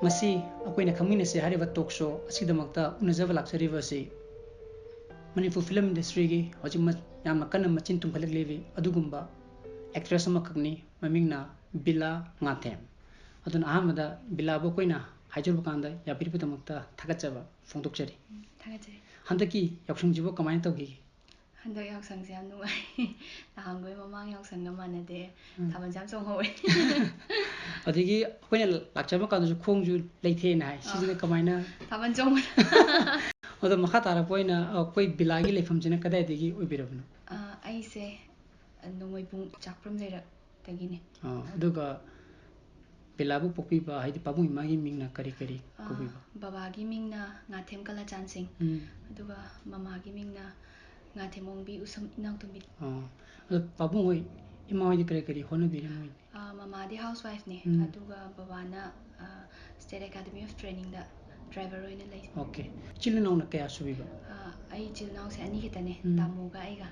Masi akoina Khangminnashi hariba talk show asidamakta unajaba laksaribasi Manipur film industry gi hojik yamna kanna machin tumkhalaklevi adugumba actress amakakni mamingna BILLA Ngathem adun ahamada BILLA bo koina haijubu kanda yapiripudamakta thagachaba phongdokchari thagachari handaki yaksungjibo kamaina tawgi handak yaksangse yam nungai nahangoi mamang yaksangga manade thaban jam chonghoi adigi akoina lakchaba kandu khongju leithe na hai sijina kamaina thaban chong odo makha tara poina koi BILLA gi leifam jina kadai degi oibirabno aise nongoi pung chakpram leira tagine aduga BILLA bu pokpiba haidi pabu imagi mingna kari kari kobiba baba gi mingna Ngathem kala chansing aduga mama gi mingna Ngathem ongbi usam inautumbi pabu hoi ima hoi kari kari hona biri moi mama di housewife ne aduga baba na State Academy of Training da driver oina lei okay chilna na kaya subiba ai chilna se ani kitane tamu ga aiga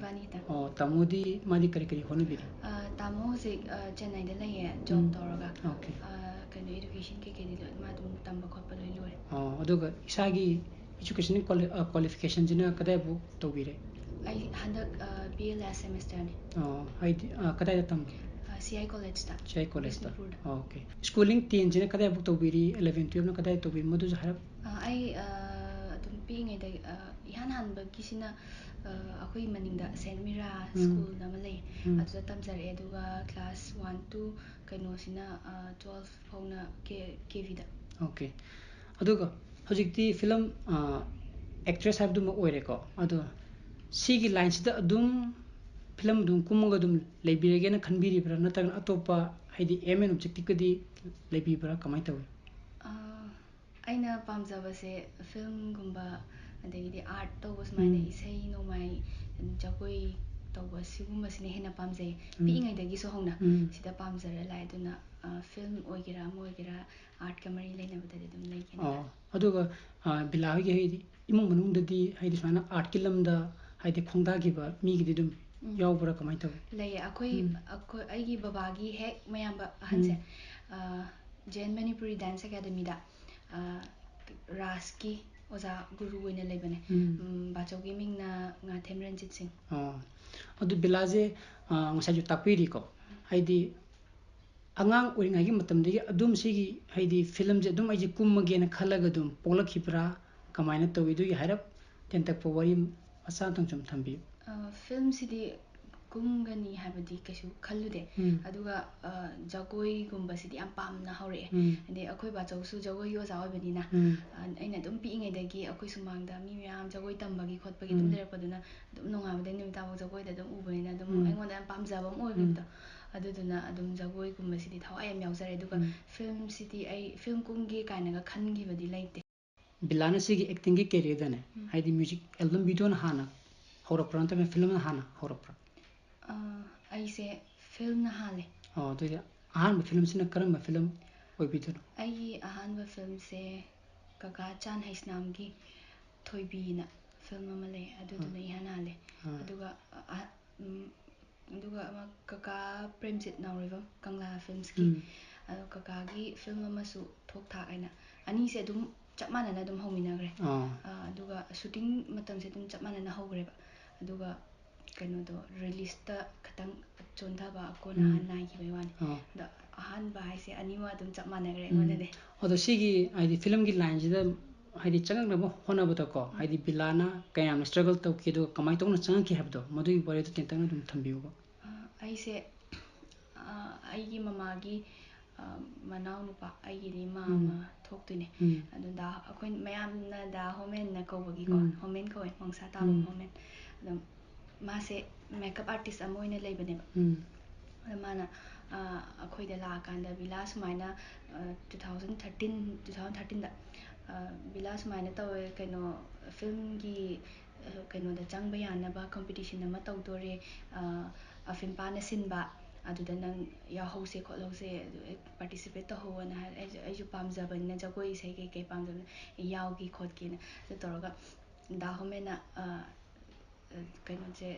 bani ta tamu di madi kari kari hona biri tamu se Chennai da lei job toraga okay kano education ke ke dilo ma dum tamba khotpa loi loi aduga isagi education qualification jina kadai bu tobire ai handak BILLA semester ne haidi kadai da tam CI college da CI college da okay schooling 10 jina kadai bu tobiri 11 12 na kadai tobiri madu harap ai adum pingai da ihan han ba kisina akoi maningda Saint Mira school na malai adu tamjare aduga class 1 to kaino sina 12 fauna KV da okay aduga hojikti film actress habdu ma oire ko adu sigi line sida adum film dum kumaga dum leibirege na khanbiri bra nata atopa haidi aim and objective kadi leibi bra kamai tawi aina pamjaba se film gumba adegi art tobus maine isai no mai jagoi tobus sigumba sine hena pamjai pingai dagi so hongna sida pamjara lai duna film oigira moigira art kamari leina badade dum leikena aduga BILLA gi haidi imung manung dadi haidi sana art kilamda haidi khongda giba mi gi dum yaubra kamai tawi lei akoi aigi babagi hek mayamba hanse Jain Manipuri Dance Academy da Raski oza guru oina leibane bachogi mingna Ngathem Ranjit Singh adu BILLA je ngasaju takpiri ko haidi angang oringai matamdagi adum sigi haidi film je adum aji kummage na khalaga dum polakhibra kamaina tawi du harap tentak powari asa tangchum thambi film sidi kumgani habadi kesu khallude aduga jagoi gumba sidi am pamna hore ande akoi ba chawsu jagoi yo jaw banina aina dum pi ngai dagi akoi sumangda mi myam jagoi tambagi khotpagi dum lerpaduna dum nonga bade nimta bo jagoi da dum ubaina dum aingonda am pamjaba mo gibda aduduna adum jagoi gumba sidi thawai am yaujare aduga film sidi ai film kumgi kaina ga khangi badi laite BILLA na sigi acting gi career dane haidi music album video na hana horapra anta film na hana horapra aise film na hale to ya ahan film sina karamba film oibidu ai ahan ba film se kaka chan haisnam gi thoibi na film amale aduduna ihan hale aduga ama kaka Premjit Naurivam Kangla films ki adu kaka gi film amasu thok thak aina ani se dum chap manana dum hominagre aduga shooting matam se dum chap manana hogre ba aduga kaino do release ta khatang chonda ba ko na nai ki bai wani da ahan ba haise anima dum chap managre ngone de odo sigi haidi film gi line jida haidi changak na hona bata ko haidi BILLA na kayam struggle to ki do kamai to na chang ki habdo madu bore to tentang dum thambiu ko aise aigi mama gi manau nupa aigi di mama thoktuine adu da akoi mayamna da homen na kobagi ko homen ko mongsa ta homen dum mase makeup artist amoina leibane mana akoi da la kanda BILLA sumaina 2013 da BILLA sumaina tawe kaino film gi kaino da changba yana ba competition ama tawdore afimpa na sinba aduda nang ya hause kholose participate to howana aiju pamjabana jagoi sai ke pamjabana yaugi khotki na to toraga da homena kaino je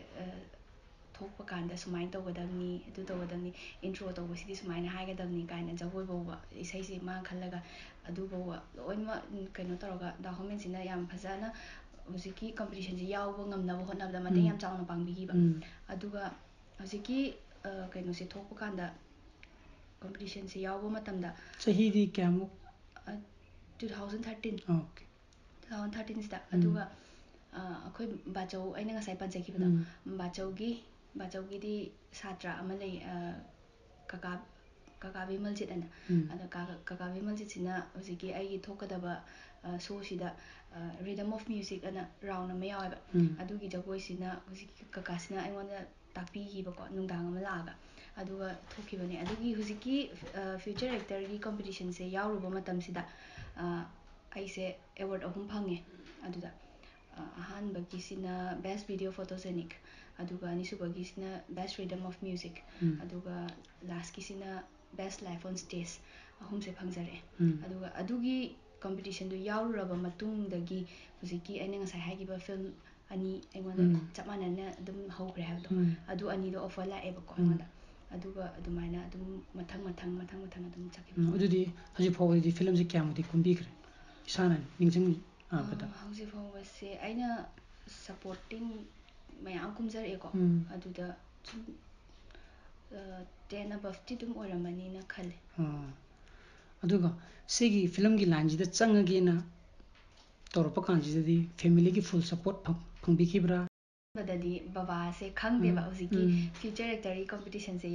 ꯊꯣꯛꯄ ꯀꯥꯟꯗ ꯁꯨꯃꯥꯏꯅ ꯇꯧꯒꯗꯕꯅꯤ ꯑꯗꯨ ꯇꯧꯒꯗꯕꯅꯤ intro ꯇꯧꯕꯁꯤꯗꯤ ꯁꯨꯃꯥꯏꯅ ꯍꯥꯏꯒꯗꯕꯅꯤ ꯀꯥꯏꯅ ꯖꯒꯣꯏ ꯐꯥꯎꯕ ꯏꯁꯩꯁꯤ ꯃꯥ ꯈꯜꯂꯒ ꯑꯗꯨ ꯐꯥꯎꯕ ꯂꯣꯏꯅꯃꯛ ꯀꯩꯅꯣ ꯇꯧꯔꯒ ꯗꯥ ꯍꯣꯃꯦꯟꯁꯤꯅ ꯌꯥꯝ ꯐꯖꯅ ꯍꯧꯖꯤꯛꯀꯤ ꯀꯝꯄꯤꯇꯤꯁꯟꯁꯤ ꯌꯥꯎꯕ ꯉꯝꯅꯕ ꯍꯣꯠꯅꯕꯗ ꯃꯇꯦꯡ ꯌꯥꯝ ꯆꯥꯎꯅ ꯄꯥꯡꯕꯤꯈꯤꯕ ꯑꯗꯨꯒ ꯍꯧꯖꯤꯛꯀꯤ ꯀꯩꯅꯣꯁꯦ ꯊꯣꯛꯄ ꯀꯥꯟꯗ ꯀꯝꯄꯤꯇꯤꯁꯟꯁꯤ ꯌꯥꯎꯕ ꯃꯇꯝꯗ ꯆꯍꯤꯗꯤ ꯀꯌꯥꯃꯨꯛ 2013 ꯑꯣꯀꯦ 2013 ꯁꯤꯗ ꯑꯗꯨꯒ ꯑꯩꯈꯣꯏ ꯕꯥꯆꯧ ꯑꯩꯅ ꯉꯁꯥꯏ ꯄꯟꯖꯈꯤꯕꯗꯣ ꯕꯥꯆꯧꯒꯤꯗꯤ ꯁꯥꯇ꯭ꯔ ꯑꯃ ꯂꯩ ꯀꯀꯥ ꯕꯤꯃꯜꯖꯤꯠ ꯑꯅ ꯑꯗ ꯀꯀꯥ ꯕꯤꯃꯜꯖꯤꯠꯁꯤꯅ ꯍꯧꯖꯤꯛꯀꯤ ꯑꯩꯒꯤ ꯊꯣꯛꯀꯗꯕ ꯁꯣꯁꯤꯗ ꯔꯤꯗꯝ ꯑꯣꯐ ꯃ꯭ꯌꯨꯖꯤꯛ ꯑꯅ ꯔꯥꯎꯟ ꯑꯃ ꯌꯥꯎꯋꯦꯕ ꯑꯗꯨꯒꯤ ꯖꯒꯣꯏꯁꯤꯅ ꯍꯧꯖꯤꯛꯀꯤ ꯀꯀꯥꯁꯤꯅ ꯑꯩꯉꯣꯟꯗ ꯇꯥꯛꯄꯤꯈꯤꯕꯀꯣ ꯅꯨꯡꯗꯥꯡ ꯑꯃ ꯂꯥꯛꯑꯒ ꯑꯗꯨꯒ ꯊꯣꯛꯈꯤꯕꯅꯦ ꯑꯗꯨꯒꯤ ꯍꯧꯖꯤꯛꯀꯤ ꯐ꯭ꯌꯨꯆꯔ ꯑꯦꯛꯇꯔꯒꯤ ꯀꯝꯄꯤꯇꯤꯁꯟꯁꯦ ꯌꯥꯎꯔꯨꯕ ꯃꯇꯝꯁꯤꯗ ꯑꯩꯁꯦ ꯑꯦꯋꯥꯔꯗ 3 ꯐꯪꯉꯦ ꯑꯗꯨꯗ ꯑꯍꯥꯟꯕꯒꯤꯁꯤꯅ ꯕꯦꯁ ꯚꯤꯗꯤꯑꯣ ꯐꯣꯇꯣꯖꯦꯅꯤꯛ ꯑꯗꯨꯒ ꯑꯅꯤꯁꯨꯕꯒꯤꯁꯤꯅ ꯕꯦꯁ ꯔꯤꯗꯝ ꯑꯣꯐ ꯃ꯭ꯌꯨꯖꯤꯛ ꯑꯗꯨꯒ ꯂꯥꯁꯀꯤꯁꯤꯅ ꯕꯦꯁ ꯂꯥꯏꯐ ꯑꯣꯟ ꯁ꯭ꯇꯦꯖ ꯑꯍꯨꯝꯁꯦ ꯐꯪꯖꯔꯛꯑꯦ ꯑꯗꯨꯒ ꯑꯗꯨꯒꯤ ꯀꯝꯄꯤꯇꯤꯁꯟꯗꯨ ꯌꯥꯎꯔꯨꯔꯕ ꯃꯇꯨꯡꯗꯒꯤ ꯍꯧꯖꯤꯛꯀꯤ ꯑꯩꯅ ꯉꯁꯥꯏ ꯍꯥꯏꯈꯤꯕ ꯐꯤल्म ꯑꯅꯤ ꯑꯩꯉꯣꯟꯗ ꯆꯞ ꯃꯥꯟꯅꯅ ꯑꯗꯨꯝ ꯍꯧꯈ꯭ꯔꯦ ꯍꯥꯏꯕꯗꯣ ꯑꯗꯨ ꯑꯅꯤꯗꯣ ꯑꯣꯐꯔ ꯂꯥꯛꯑꯦꯕꯀꯣ ꯑꯩꯉꯣꯟꯗ ꯑꯗꯨꯒ ꯑꯗꯨꯃꯥꯏꯅ ꯑꯗꯨꯝ ꯃꯊꯪ ꯑꯗꯨꯝ ꯆꯠꯈꯤꯕ ꯑꯗꯨꯗꯤ ꯍꯧꯖꯤꯛ ꯐꯥꯎꯕꯗꯤ ꯐꯤꯂꯝꯁꯦ ꯀꯌꯥꯃꯨꯛꯇꯤ ꯀꯨꯝꯕꯤꯈ꯭ꯔꯦ ꯏꯁꯥꯅ ꯅꯤꯡꯁꯤꯡꯕꯗ ꯍꯧꯖꯤꯛ ꯐꯥꯎꯕꯁꯦ ꯑꯩꯅ ꯁꯄꯣꯔꯇꯤꯡ ꯃꯌꯥꯝ ꯀꯨꯝꯖꯔꯛꯑꯦꯀꯣ ꯑꯗꯨꯗ ꯁꯨꯝ 10 ꯑꯕꯞꯇꯤ ꯑꯗꯨꯝ ꯑꯣꯏꯔꯝꯃꯅꯤꯅ ꯈꯜꯂꯦ ꯑꯗꯨꯒ ꯁꯤꯒꯤ ꯐꯤꯂꯝꯒꯤ ꯂꯥꯏꯟꯁꯤꯗ ꯆꯪꯉꯒꯦꯅ ꯇꯧꯔꯛꯄ ꯀꯥꯟꯁꯤꯗꯗꯤ ꯐꯦꯃꯤꯂꯤꯒꯤ ꯐꯨꯜ ꯁꯄꯣꯔꯠ ꯐꯪꯕꯤꯈꯤꯕ꯭ꯔꯥ ꯕꯗꯗꯤ ꯕꯕꯥꯁꯦ ꯈꯪꯗꯦꯕ ꯍꯧꯖꯤꯛꯀꯤ ꯐ꯭ꯌꯨꯆꯔ ꯑꯦꯛꯇꯔꯒꯤ ꯀꯝꯄꯤꯇꯤꯁꯟꯁꯦ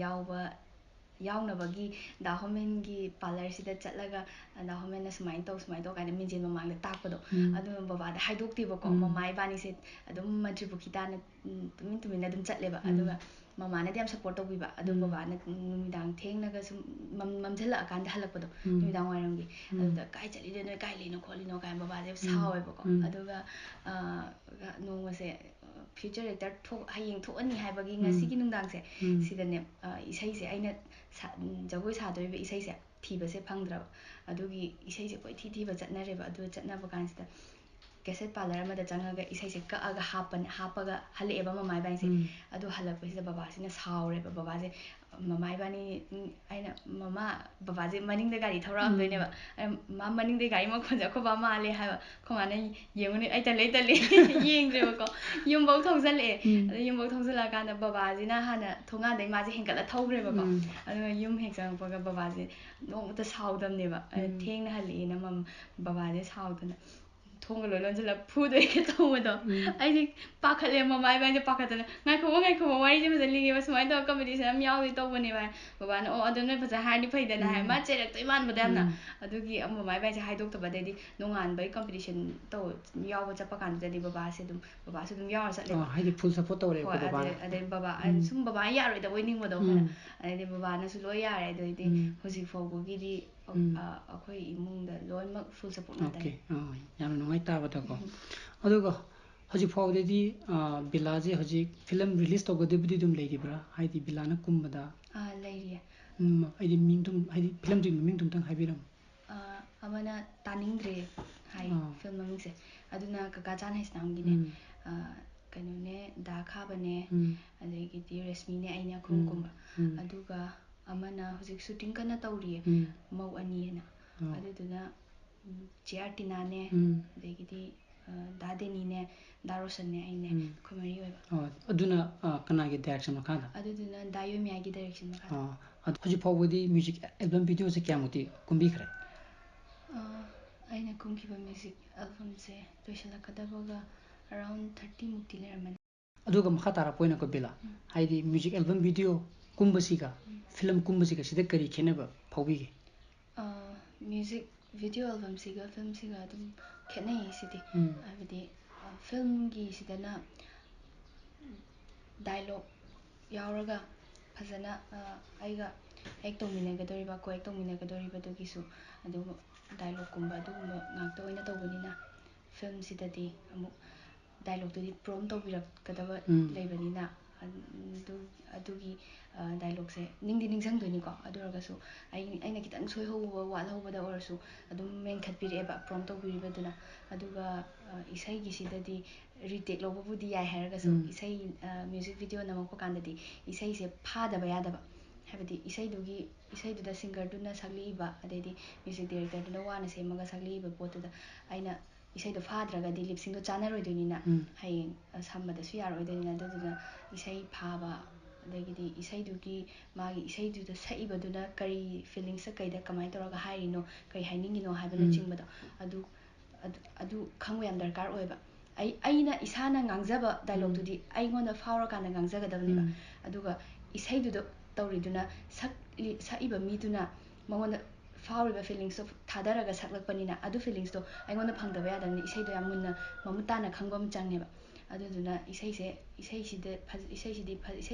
ꯌꯥꯎꯅꯕꯒꯤ ꯗꯥ ꯍꯣꯃꯦꯟꯒꯤ ꯄꯥꯔꯂꯔꯁꯤꯗ ꯆꯠꯂꯒ ꯗꯥ ꯍꯣꯃꯦꯟꯅ ꯁꯨꯃꯥꯏꯅ ꯇꯧ ꯀꯥꯏꯅ ꯃꯤꯡꯖꯦꯜ ꯃꯃꯥꯡꯗ ꯇꯥꯛꯄꯗꯣ ꯑꯗꯨꯅ ꯕꯕꯥꯗ ꯍꯥꯏꯗꯣꯛꯇꯦꯕꯀꯣ ꯃꯃꯥ ꯏꯕꯥꯅꯤꯁꯦ ꯑꯗꯨꯝ ꯃꯟꯇ꯭ꯔꯤ ꯄꯨꯈ꯭ꯔꯤ ꯇꯥꯅ ꯇꯨꯃꯤꯟꯅ ꯑꯗꯨꯝ ꯆꯠꯂꯦꯕ ꯑꯗꯨꯒ ꯃꯃꯥꯅꯗꯤ ꯌꯥꯝ ꯁꯞꯄꯣꯔꯠ ꯇꯧꯕꯤꯕ ꯑꯗꯨ ꯕꯕꯥꯅ ꯅꯨꯃꯤꯗꯥꯡ ꯊꯦꯡꯅꯒ ꯁꯨꯝ ꯃꯝꯁꯤꯜꯂꯛꯑꯀꯥꯟꯗ ꯍꯜꯂꯛꯄꯗꯣ ꯅꯨꯃꯤꯗꯥꯡ ꯋꯥꯏꯔꯝꯒꯤ ꯑꯗꯨꯗ ꯀꯥꯏ ꯆꯠꯂꯤꯅꯣ ꯅꯣꯏ ꯀꯥꯏ ꯂꯩꯅꯣ ꯈꯣꯠꯂꯤꯅோ ꯀꯥꯏꯅ ꯕꯕꯥꯁꯦ ꯁꯥꯎꯋꯦꯕꯀꯣ ꯑꯗꯨꯒ ꯅꯣꯡꯃꯁꯦ ꯐ꯭ꯌꯨꯆꯔ ꯑꯦꯛꯇꯔ ꯍꯌꯦꯡ ꯊꯣꯛꯑꯅꯤ ꯍꯥꯏꯕꯒꯤ ꯉꯁꯤꯒꯤ ꯅꯨꯡꯗꯥꯡꯁꯦ ꯁꯤꯗꯅꯦ ꯏꯁꯩꯁꯦ ꯑꯩꯅ ꯖꯒꯣꯏ ꯁꯥꯗꯣꯔꯤꯕ ꯏꯁꯩꯁꯦ ꯊꯤꯕꯁꯦ ꯐꯪꯗ꯭ꯔꯕ ꯑꯗꯨꯒꯤ ꯏꯁꯩꯁꯦ ꯀꯣꯏꯊꯤ ꯊꯤꯕ ꯆꯠꯅꯔꯦꯕ ꯑꯗꯨ ꯆꯠꯅꯕ ꯀꯥꯟꯁꯤꯗ ꯀꯦꯁꯦꯠ ꯄꯥꯔꯂꯔ ꯑꯃꯗ ꯆꯪꯉꯒ ꯏꯁꯩꯁꯦ ꯀꯛꯑꯒ ꯍꯥꯞꯄꯒ ꯍꯜꯂꯛꯑꯦꯕ ꯃꯃꯥ ꯏꯕꯥꯅꯤꯁꯦ ꯑꯗꯨ ꯍꯜꯂꯛꯄꯁꯤꯗ ꯕꯕꯥꯁꯤꯅ ꯁꯥꯎꯔꯦꯕ ꯕꯕꯥꯁꯦ ꯃꯃꯥ ꯏꯕꯥꯅꯤ ꯑꯩꯅ ꯕꯕꯥꯁꯦ ꯃꯅꯤꯡꯗ ꯒꯥꯔꯤ ꯊꯧꯔꯛꯑꯝꯗꯣꯏꯅꯦꯕ ꯃꯥ ꯃꯅꯤꯡꯗ ꯒꯥꯔꯤ ꯃꯈꯣꯟꯁꯦ ꯑꯩꯈꯣꯏ ꯕꯥ ꯃꯥꯜꯂꯦ ꯍꯥꯏꯕ ꯑꯩꯈꯣꯏ ꯃꯥꯅ ꯌꯦꯡꯉꯨꯅꯦ ꯑꯩ ꯇꯜꯂꯦ ꯌꯦꯡꯗ꯭ꯔꯦꯕꯀꯣ ꯌꯨꯝꯐꯧ ꯊꯧꯖꯜꯂꯛꯑꯦ ꯑꯗꯨ ꯌꯨꯝꯐꯧ ꯊꯧꯖꯜꯂꯛꯑꯀꯥꯟꯗ ꯕꯕꯥꯁꯤꯅ ꯍꯥꯟꯅ ꯊꯣꯡꯒꯥꯟꯗꯩ ꯃꯥꯁꯦ ꯍꯦꯟꯒꯠꯂ ꯊꯧꯈ꯭ꯔꯦꯕꯀꯣ ꯑꯗꯨꯒ ꯌꯨꯝ ꯍꯦꯛ ꯆꯪꯉꯛꯄꯒ ꯕꯕꯥꯁꯦ ꯅꯣꯡꯃꯇ ꯁꯥꯎꯗꯕꯅꯦꯕ ꯊꯦꯡꯅ ꯍꯜꯂꯛꯑꯦꯅ ꯕꯕꯥꯁꯦ ꯁꯥꯎꯗꯅ ꯊꯣꯡꯒ ꯂꯣꯏ ꯂꯣꯟꯁꯤꯜꯂꯒ ꯐꯨꯗꯣꯏꯒ ꯇꯧꯕꯗꯣ ꯑꯩꯁꯦ ꯄꯥꯈꯠꯂꯦ ꯃꯃꯥ ꯏꯕꯥꯅꯤꯁꯦ ꯄꯥꯈꯠꯇꯅ ꯉꯥꯏꯈꯣꯕ ꯋꯥꯔꯤꯁꯦ ꯐꯖꯅ ꯂꯤꯒꯦꯕ ꯁꯨꯃꯥꯏꯅ ꯇꯧꯔꯒ ꯀꯝꯄꯤꯇꯤꯁꯟ ꯑꯃ ꯌꯥꯎꯗꯣꯏ ꯇꯧꯕꯅꯦꯕ ꯕꯕꯥꯅ ꯑꯗꯨ ꯅꯣꯏ ꯐꯖꯅ ꯍꯥꯏꯔꯗꯤ ꯐꯩꯗꯅ ꯍꯥꯏ ꯃꯥ ꯆꯩꯔꯛꯇꯣꯏ ꯃꯥꯟꯕꯗ ꯌꯥꯝꯅ ꯑꯗꯨꯒꯤ ꯃꯃꯥ ꯏꯕꯥꯅꯤꯁꯦ ꯍꯥꯏꯗꯣꯛꯇꯕꯗꯩꯗꯤ ꯅꯣꯡꯉꯥꯟꯕꯒꯤ ꯀꯝꯄꯤꯇꯤꯁꯟ ꯌꯥꯎꯕ ꯆꯠꯄ ꯀꯥꯟꯗꯗꯤ ꯕꯕꯥꯁꯨ ꯑꯗꯨꯝ ꯌꯥꯎꯔ ꯆꯠꯂꯦꯕ ꯍꯥꯏꯗꯤ ꯐꯨꯜ ꯁꯄꯣꯔꯠ ꯇꯧꯔꯦꯕ ꯍꯣꯏ ꯕꯕꯥꯅ ꯑꯗꯩ ꯕꯕꯥ ꯁꯨꯝ ꯕꯕꯥꯅ ꯌꯥꯔꯣꯏꯗꯕꯣꯏ ꯅꯤꯡꯕꯗꯣ ꯑꯩꯈꯣꯏꯅ ꯑꯗꯩꯗꯤ ꯕꯕꯥꯅꯁꯨ ꯂꯣꯏ ꯌꯥꯔꯦ ꯑꯗꯩꯗꯤ ꯍꯧꯖꯤꯛ ꯐꯥꯎꯕꯒꯤꯗꯤ ꯑꯩꯈꯣꯏ ꯏꯃꯨꯡꯗ ꯂꯣꯏꯅꯃꯛ ꯐꯨꯜ ꯁꯄꯣꯔꯠ ꯉꯥꯛꯇꯅꯤ ꯌꯥꯝꯅ ꯅꯨꯡꯉꯥꯏ ꯇꯥꯕꯗꯀꯣ ꯑꯗꯨꯒ ꯍꯧꯖꯤꯛ ꯐꯥꯎꯕꯗꯗꯤ ꯕꯤꯜꯂꯥꯁꯦ ꯍꯧꯖꯤꯛ ꯐꯤꯂꯝ ꯔꯤꯂꯤꯁ ꯇꯧꯒꯗꯕꯗꯤ ꯑꯗꯨꯝ ꯂꯩꯔꯤꯕ꯭ꯔꯥ ꯍꯥꯏꯗꯤ ꯕꯤꯜꯂꯥꯅ ꯀꯨꯝꯕꯗ ꯂꯩꯔꯤꯌꯦ ꯍꯥꯏꯗꯤ ꯍꯥꯏꯗꯤ ꯐꯤꯂꯝꯗꯨꯒꯤ ꯃꯃꯤꯡꯗꯨꯝꯇꯪ ꯍꯥꯏꯕꯤꯔꯝꯃꯨ ꯑꯃꯅ ꯇꯥꯅꯤꯡꯗ꯭ꯔꯦ ꯍꯥꯏ ꯐꯤꯜꯝ ꯃꯃꯤꯡꯁꯦ ꯑꯗꯨꯅ ꯀꯀꯥ ꯆꯥꯟ ꯍꯩꯁꯅꯥꯝꯒꯤꯅꯦ ꯀꯩꯅꯣꯅꯦ ꯗꯥ ꯈꯥꯕꯅꯦ ꯑꯗꯒꯤꯗꯤ ꯔꯦꯁꯃꯤꯅꯦ ꯑꯩꯅꯦ ꯑꯩꯈꯣꯏ ꯀꯨꯝꯕ ꯑꯗꯨꯒ ꯑꯃꯅ ꯍꯧꯖꯤꯛ ꯁꯨꯇꯤꯡ ꯀꯟꯅ ꯇꯧꯔꯤꯌꯦ ꯃꯧ ꯑꯅꯤꯑꯅ ꯑꯗꯨꯗꯨꯅ ꯆꯦ ꯑꯥꯔꯇꯤꯅꯥꯅꯦ ꯑꯗꯒꯤꯗꯤ ꯗꯥ ꯗꯦꯅꯤꯅꯦ ꯗꯥ ꯔꯣꯁꯟꯅꯦ ꯑꯩꯅꯦ ꯑꯩꯈꯣꯏ 4 ꯑꯣꯏꯕ ꯑꯗꯨꯅ ꯀꯅꯥꯒꯤ ꯗꯥꯏꯔꯦꯛꯁꯟ ꯃꯈꯥꯗ ꯑꯗꯨꯗꯨꯅ ꯗꯥ ꯌꯣꯏꯃꯤꯌꯥꯒꯤ ꯗꯥꯏꯔꯦꯛꯁꯟ ꯃꯈꯥꯗ ꯍꯧꯖꯤꯛ ꯐꯥꯎꯕꯗꯤ ꯃ꯭ꯌꯨꯖꯤꯛ ꯑꯦꯜꯕꯝ ꯚꯤꯗꯤꯑꯣꯁꯦ ꯀꯌꯥꯃꯨꯛꯇꯤ ꯀꯨꯝꯕꯤꯈ꯭ꯔꯦ ꯑꯩꯅ ꯀꯨꯝꯈꯤꯕ ꯃ꯭ꯌꯨꯖꯤꯛ ꯑꯦꯜꯕꯝꯁꯦ ꯂꯣꯏꯁꯤꯜꯂꯛꯀꯗꯕꯒ ꯑꯔꯥꯎꯟ 30 ꯃꯨꯛꯇꯤ ꯂꯩꯔꯝꯃꯅꯤ ꯑꯗꯨꯒ ꯃꯈꯥ ꯇꯥꯔꯛꯄ ꯑꯣꯏꯅꯀꯣ ꯕꯤꯜꯂꯥ ꯍꯥꯏꯗꯤ ꯃ꯭ꯌꯨꯖꯤꯛ ꯑꯦꯜꯕꯝ ꯚꯤꯗꯤꯑꯣ ꯀꯨꯝꯕꯁꯤꯒ ꯐꯤꯂꯝ ꯀꯨꯝꯕꯁꯤꯒ ꯁꯤꯗ ꯀꯔꯤ ꯈꯦꯠꯅꯕ ꯐꯥꯎꯕꯤꯒꯦ ꯃ꯭ꯌꯨꯖꯤꯛ ꯚꯤꯗꯤꯑꯣ ꯑꯦꯜꯕꯝꯁꯤꯒ ꯐꯤल्ꯝꯁꯤꯒ ꯑꯗꯨꯝ ꯈꯦꯠꯅꯩꯌꯦ ꯁꯤꯗꯤ ꯍꯥꯏꯕꯗꯤ ꯐꯤल्ꯝꯒꯤꯁꯤꯗꯅ ꯗꯥꯏꯂꯣꯛ ꯌꯥꯎꯔꯒ ꯐꯖꯅ ꯑꯩꯒ ꯑꯦꯛ ꯇꯧꯃꯤꯟꯅꯒꯗꯧꯔꯤꯕ ꯀꯣꯑꯦꯛ ꯇꯧꯃꯤꯟꯅꯒꯗꯧꯔꯤꯕꯗꯨꯒꯤꯁꯨ ꯑꯗꯨꯒ ꯗꯥꯏꯂꯣꯛꯀꯨꯝꯕ ꯑꯗꯨꯒꯨꯝꯕ ꯉꯥꯛꯇ ꯑꯣꯏꯅ ꯇꯧꯕꯅꯤꯅ ꯐꯤल्ꯝꯁꯤꯗꯗꯤ ꯑꯃꯨꯛ ꯗꯥꯏꯂꯣꯛꯇꯨꯗꯤ ꯄ꯭ꯔꯣꯝ ꯇꯧꯕꯤꯔꯛꯀꯗꯕ ꯂꯩꯕꯅꯤꯅ ꯑꯗꯨꯒꯤ ꯗꯥꯏꯂꯣꯛꯁꯦ ꯅꯤꯡꯗꯤ ꯅꯤꯡꯁꯤꯡꯗꯣꯏꯅꯤꯀꯣ ꯑꯗꯨ ꯑꯣꯏꯔꯒꯁꯨ ꯑꯩꯅ ꯈꯤꯇꯪ ꯁꯣꯏꯍꯧꯕ ꯋꯥꯠꯍꯧꯕꯗ ꯑꯣꯏꯔꯁꯨ ꯑꯗꯨꯝ ꯃꯦꯟꯈꯠꯄꯤꯔꯛꯑꯦꯕ ꯄ꯭ꯔꯣꯝ ꯇꯧꯕꯤꯔꯤꯕꯗꯨꯅ ꯑꯗꯨꯒ ꯏꯁꯩꯒꯤꯁꯤꯗꯗꯤ retake lobabudi yai haraga so isai music video namakpa kandadi isai se phadaba yadaba habadi isai duda singer duna sagliba adedi music director duna wana semaga sagliba potuda aina isai do fadraga di lip sync do chanaroi dunina hayeng sambada su yaroi dunina duduna isai phaba adegidi isai dugi magi isai duda saiba duna kari feelings sa kaida kamai toraga hairino kai hainingino habana chingbado adu khangwa yam darkar oiba aina isana ngangjaba dialogue dudi aingona faura kana ngangjagadabniba aduga isai dudo tawriduna saiba miduna mangona fauriba feelings of thadaraga saklakpanina adu feelings to aingona phangdaba yadamni isai do yamunna mamutana khangbam changneba aduduna isai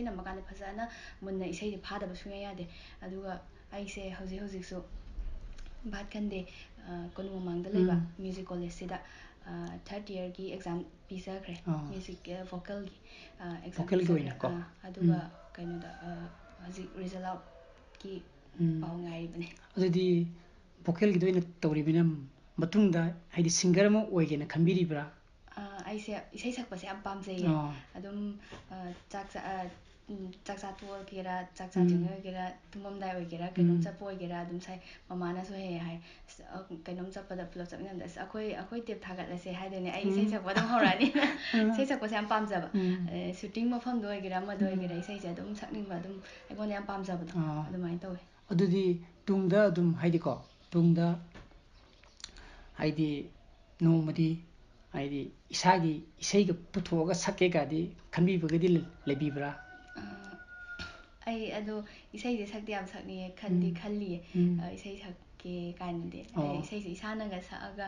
namakana phajana munna isai de phadaba suya yade aduga aise hauji so bhat khande konu mamangda leba music college sida third year ki exam pisakre music vocal ki exam pisakre aduga kaino da haji result out ki pau ngai bane adudi vocal gi doina tawribina matungda haidi singer mo oigena khambiribra aise isai sakpase am pamjai adum chaksa to kera chaksa jingga kera tumam dai oi kera kainom chapo oi kera adum sai mamana so he hai kainom chapada plot chapna da akoi tep thagat lase hai dene ai isai sakpa dum horani isai sakpa se am pamjaba shooting mafam do oi kera ma do oi kera isai ja dum sakningba dum aigona am pamjaba adumai tawe adudi tungda adum haidi ko tungda haidi nomadi haidi isagi isaiga puthoga sakke gadi khambi bagadi lebibra ai ado isai je sakti am sakni khandi khalli isai sakke kainde isai se isana ga saaga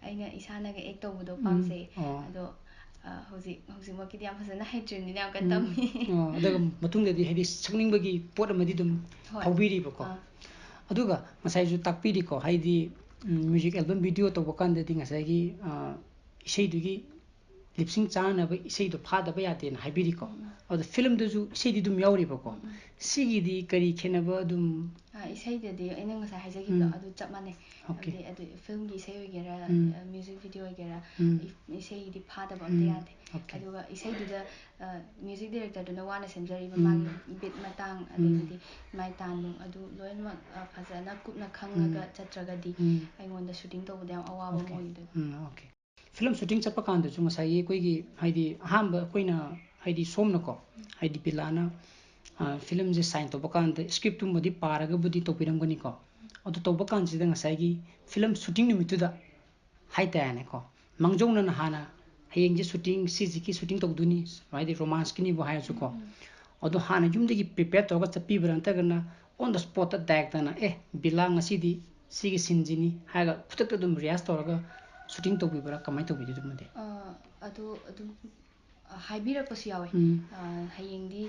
aina isana ga ek tawbudo pamse ado hauji makidi am phajana haitrin ni am kan tammi adaga matungda di haidi sakning bagi pot amadi dum haubiri bako aduga masai ju takpiri ko haidi music album video to bakanda di ngasai gi isai dugi lip sync chana ba isai do phada ba yate na haibiri ko adu film du ju isai di dum yauri bako sigi di kari khena ba dum isai de aina ngasai haijagi da adu chapmane adu film gi isai ogera music video ogera isai di phada ba amte yate aduga isai du da music director duna wana semjari ba magi bit matang adedi mai tanu adu loinma phajana kupna khangaga chatraga di aingonda shooting to budam awaba moidu okay film shooting chapa kanda chu ngasai koi gi haidi ahamba koina haidi somna ko haidi pilana film je sign to bakanda script tu modi paraga budi to piramgani ko adu to bakan sida ngasai gi film shooting nimitu da haita ne ko mangjong na hana hayeng je shooting cg ki shooting to duni haidi romance kini bo hayu ko adu hana jumde gi prepare to ga chapi branta gana on the spot ta dak dana BILLA ngasidi sigi sinjini haga khutak dum reas to ga shooting to bibra kamai to bidu made adu haibira pasu yawe hayengdi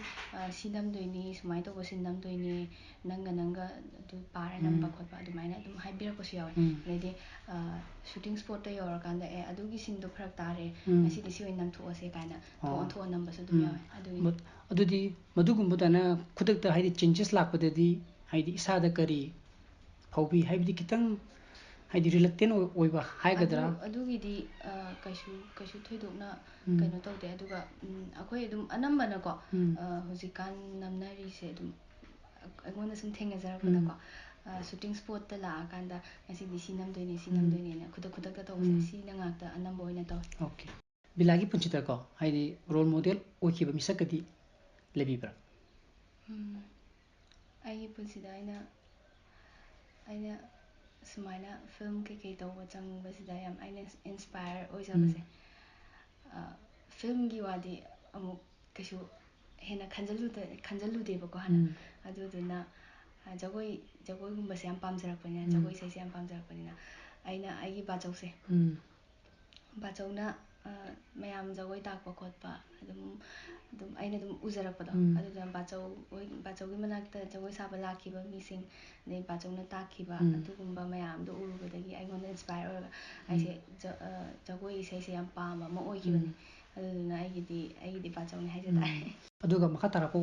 sinam doini sumai to sinam doini nanga adu para namba khotba adu maina adu haibira pasu yawe lede shooting spot to yor kanda adugi sin do phrak tare asidi si oinam tho ase kana thon thon namba su dum yawe adudi madugumbu dana khudak ta haidi changes lakpadadi haidi isada kari haubi haibdi kitang haidi reluctant oiba haigadra adugidi kaisu thoidokna kaino tawde aduga akoi adum anambana ko hojikan namnari se adum agona sum thenga jarakna ko shooting spot ta la kanda asidi sinam doini na khudak ta tawse si na ngakta anamba oina taw okay bilagi punchita ko haidi role model okiba misakadi lebibra ai punsida aina sumaina film ke tawba changbasida yam aina inspire oijabase film gi wadi amuk kaisu hena khanjalude bako hana aduduna jagoi gumbase yam pamjarakpani jagoi sai se yam pamjarakpani aina aigi bachause bachawna mayam jagoi takpa khotpa adum aina dum ujarakpado aduduna bachawgi manakta jagoi saba lakhiba mising nei bachawna takhiba adugumba mayam do urubadagi aigona inspire oraga aise jagoi sai se yam pama ma oikibani aduduna aigidi bachawni haijata aduga makha tarako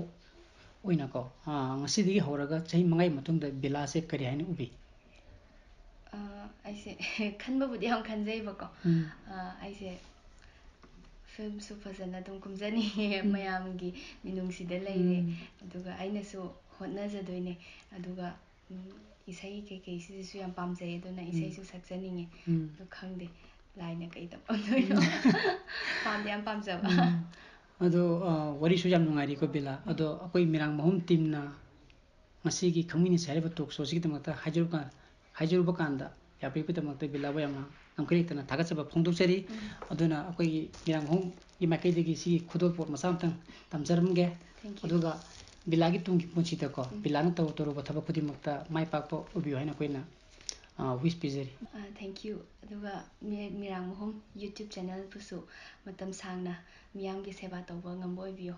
oina ko ngasidi horaga chahi mangai matungda BILLA se kari haini ubi aise khanba budi ham khanjai bako aise ꯐꯤꯜꯝꯁꯨ ꯐꯖꯅ ꯑꯗꯨꯝ ꯀꯨꯝꯖꯅꯤꯡꯉꯦ ꯃꯌꯥꯝꯒꯤ ꯃꯤꯅꯨꯡꯁꯤꯗ ꯂꯩꯔꯦ ꯑꯗꯨꯒ ꯑꯩꯅꯁꯨ ꯍꯣꯠꯅꯖꯗꯣꯏꯅꯦ ꯑꯗꯨꯒ ꯏꯁꯩ ꯀꯩꯀꯩꯁꯤꯁꯨ ꯌꯥꯝ ꯄꯥꯝꯖꯩ ꯑꯗꯨꯅ ꯏꯁꯩꯁꯨ ꯁꯛꯆꯅꯤꯡꯉꯦ ꯑꯗꯨ ꯈꯪꯗꯦ ꯂꯥꯏꯅ ꯀꯩ ꯇꯝꯗꯣꯏꯅꯣ ꯄꯥꯝꯗꯤ ꯌꯥꯝ ꯄꯥꯝꯖꯕ ꯑꯗꯣ ꯋꯥꯔꯤꯁꯨ ꯌꯥꯝ ꯅꯨꯡꯉꯥꯏꯔꯤꯀꯣ ꯕꯤꯜꯂꯥ ꯑꯗꯣ ꯑꯩꯈꯣꯏ ꯃꯤꯔꯥꯡ-ꯃꯍꯨꯝ ꯇꯤꯝꯅ ꯉꯁꯤꯒꯤ ꯈꯪꯃꯤꯟꯅꯁꯤ ꯍꯥꯏꯔꯤꯕ ꯇꯣꯛ ꯁꯣꯁꯤꯒꯤꯗꯃꯛꯇ ꯍꯥꯏꯖꯔꯨꯕ ꯀꯥꯟꯗ ꯌꯥꯕꯤꯕꯒꯤꯗꯃꯛꯇ ꯕꯤꯜꯂꯥꯕꯨ ꯌꯥꯝꯅ ꯉꯝꯈꯩ ꯂꯩꯇꯅ ꯊꯥꯒꯠꯆꯕ ꯐꯣꯡꯗꯣꯛꯆꯔꯤ ꯑꯗꯨꯅ ꯑꯩꯈꯣꯏꯒꯤ ꯃꯤꯔꯥꯡ-ꯃꯍꯨꯝꯒꯤ ꯃꯥꯏꯀꯩꯗꯒꯤ ꯁꯤꯒꯤ ꯈꯨꯗꯣꯜꯄꯣꯠ ꯃꯆꯥ ꯑꯃꯇꯪ ꯇꯝꯖꯔꯝꯒꯦ ꯑꯗꯨꯒ ꯕꯤꯜꯂꯥꯒꯤ ꯇꯨꯡꯒꯤ ꯄꯨꯟꯁꯤꯗꯀꯣ ꯕꯤꯜꯂꯥꯅ ꯇꯧꯔꯨꯕ ꯊꯕꯛ ꯈꯨꯗꯤꯡꯃꯛꯇ ꯃꯥꯏ ꯄꯥꯛꯄ ꯑꯣꯏꯕꯤꯌꯨ ꯍꯥꯏꯅ ꯑꯩꯈꯣꯏꯅ ꯋꯤꯁ ꯄꯤꯖꯔꯤ ꯊꯦꯡꯛ ꯌꯨ ꯑꯗꯨꯒ ꯃꯤꯔꯥꯡ-ꯃꯍꯨꯝ ꯌꯨꯇ꯭ꯌꯨꯕ ꯆꯦꯅꯦꯜꯕꯨꯁꯨ ꯃꯇꯝ ꯁꯥꯡꯅ ꯃꯤꯌꯥꯝꯒꯤ ꯁꯦꯕꯥ ꯇꯧꯕ ꯉꯝꯕ ꯑꯣꯏꯕꯤꯌꯨ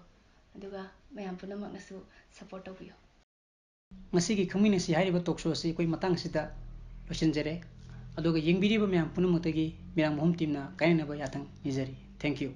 ꯑꯗꯨꯒ ꯃꯌꯥꯝ ꯄꯨꯝꯅꯃꯛꯅꯁꯨ ꯁꯞꯄꯣꯔꯠ ꯇꯧꯕꯤꯌꯨ ꯉꯁꯤꯒꯤ ꯈꯪꯃꯤꯟꯅꯁꯤ ꯍꯥꯏꯔꯤꯕ ꯇꯣꯛ ꯁꯣ ꯑꯁꯤ ꯑꯩꯈꯣꯏ ꯃꯇꯥꯡ ꯑꯁꯤꯗ ꯂꯣꯏꯁꯤꯟꯖꯔꯦ ꯑꯗꯨꯒ ꯌꯦꯡꯕꯤꯔꯤꯕ ꯃꯌꯥꯝ ꯄꯨꯝꯅꯃꯛꯇꯒꯤ ꯃꯤꯔꯥꯡ-ꯃꯍꯨꯝ ꯇꯤꯝꯅ ꯀꯥꯏꯅꯅꯕ ꯌꯥꯊꯪ ꯅꯤꯖꯔꯤ ꯊꯦꯡꯛ ꯌꯨ